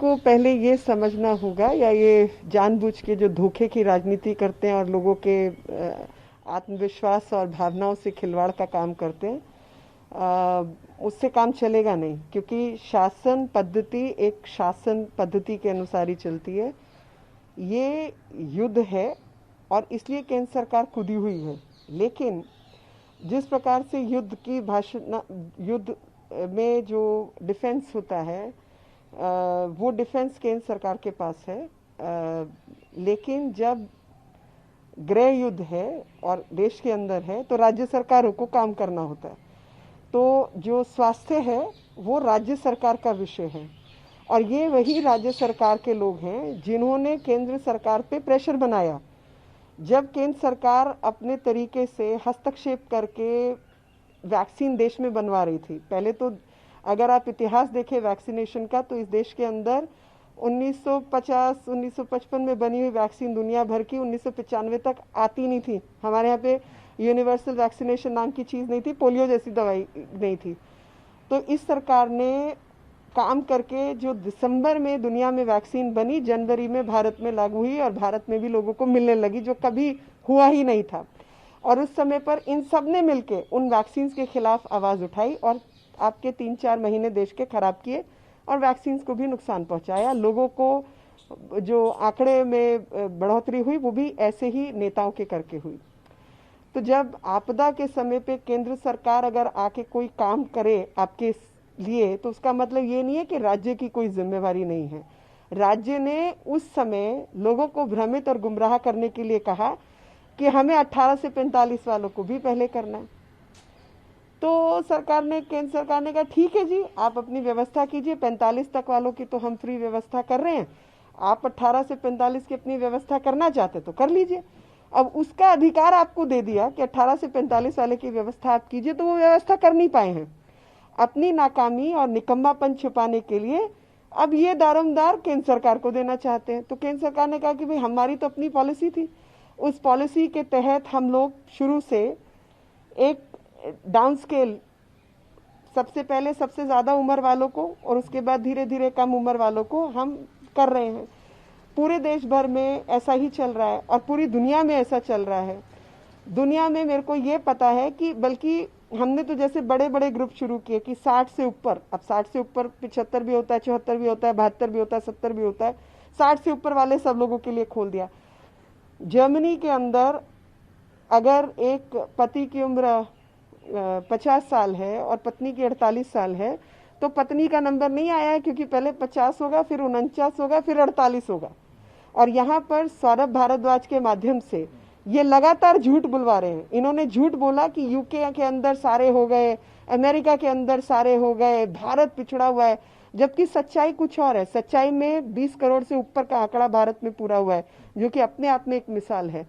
को पहले ये समझना होगा, या ये जानबूझ के जो धोखे की राजनीति करते हैं और लोगों के आत्मविश्वास और भावनाओं से खिलवाड़ का काम करते हैं, उससे काम चलेगा नहीं। क्योंकि शासन पद्धति एक शासन पद्धति के अनुसार ही चलती है। ये युद्ध है और इसलिए केंद्र सरकार कूदी हुई है। लेकिन जिस प्रकार से युद्ध में जो डिफेंस होता है, वो डिफेंस केंद्र सरकार के पास है। लेकिन जब गृह युद्ध है और देश के अंदर है तो राज्य सरकारों को काम करना होता है। तो जो स्वास्थ्य है वो राज्य सरकार का विषय है, और ये वही राज्य सरकार के लोग हैं जिन्होंने केंद्र सरकार पे प्रेशर बनाया। जब केंद्र सरकार अपने तरीके से हस्तक्षेप करके वैक्सीन देश में बनवा रही थी, पहले तो अगर आप इतिहास देखें वैक्सीनेशन का, तो इस देश के अंदर 1950-1955 में बनी हुई वैक्सीन दुनिया भर की 1995 तक आती नहीं थी। हमारे यहाँ पे यूनिवर्सल वैक्सीनेशन नाम की चीज़ नहीं थी, पोलियो जैसी दवाई नहीं थी। तो इस सरकार ने काम करके जो दिसंबर में दुनिया में वैक्सीन बनी, जनवरी में भारत में लागू हुई और भारत में भी लोगों को मिलने लगी, जो कभी हुआ ही नहीं था। और उस समय पर इन सब ने मिलके उन वैक्सीन के खिलाफ आवाज़ उठाई और आपके 3-4 महीने देश के खराब किए और वैक्सीन को भी नुकसान पहुंचाया। लोगों को जो आंकड़े में बढ़ोतरी हुई वो भी ऐसे ही नेताओं के करके हुई। तो जब आपदा के समय पे केंद्र सरकार अगर आके कोई काम करे आपके लिए, तो उसका मतलब ये नहीं है कि राज्य की कोई जिम्मेवारी नहीं है। राज्य ने उस समय लोगों को भ्रमित और गुमराह करने के लिए कहा कि हमें 18 से 45 वालों को भी पहले करना है। तो केंद्र सरकार ने कहा ठीक है जी, आप अपनी व्यवस्था कीजिए, 45 तक वालों की तो हम फ्री व्यवस्था कर रहे हैं, आप 18 से 45 की अपनी व्यवस्था करना चाहते तो कर लीजिए। अब उसका अधिकार आपको दे दिया कि 18 से 45 वाले की व्यवस्था आप कीजिए, तो वो व्यवस्था कर नहीं पाए हैं। अपनी नाकामी और निकम्मापन छुपाने के लिए अब ये दारोमदार केंद्र सरकार को देना चाहते हैं। तो केंद्र सरकार ने कहा कि भाई हमारी तो अपनी पॉलिसी थी, उस पॉलिसी के तहत हम लोग शुरू से एक डाउन स्केल, सबसे पहले सबसे ज़्यादा उम्र वालों को और उसके बाद धीरे धीरे कम उम्र वालों को हम कर रहे हैं। पूरे देश भर में ऐसा ही चल रहा है और पूरी दुनिया में ऐसा चल रहा है। दुनिया में मेरे को ये पता है कि बल्कि हमने तो जैसे बड़े बड़े ग्रुप शुरू किए कि 60 से ऊपर, अब 60 से ऊपर 75 भी होता है, 74 भी होता है, 72 भी होता है, 70 भी होता है, 60 से ऊपर वाले सब लोगों के लिए खोल दिया। जर्मनी के अंदर अगर एक पति की उम्र 50 साल है और पत्नी की 48 साल है, तो पत्नी का नंबर नहीं आया है, क्योंकि पहले 50 होगा, फिर 49 होगा, फिर 48 होगा। और यहाँ पर सौरभ भारद्वाज के माध्यम से ये लगातार झूठ बुलवा रहे हैं। इन्होंने झूठ बोला कि यूके के अंदर सारे हो गए, अमेरिका के अंदर सारे हो गए, भारत पिछड़ा हुआ है, जबकि सच्चाई कुछ और है। सच्चाई में 20 करोड़ से ऊपर का आंकड़ा भारत में पूरा हुआ है, जो कि अपने आप में एक मिसाल है।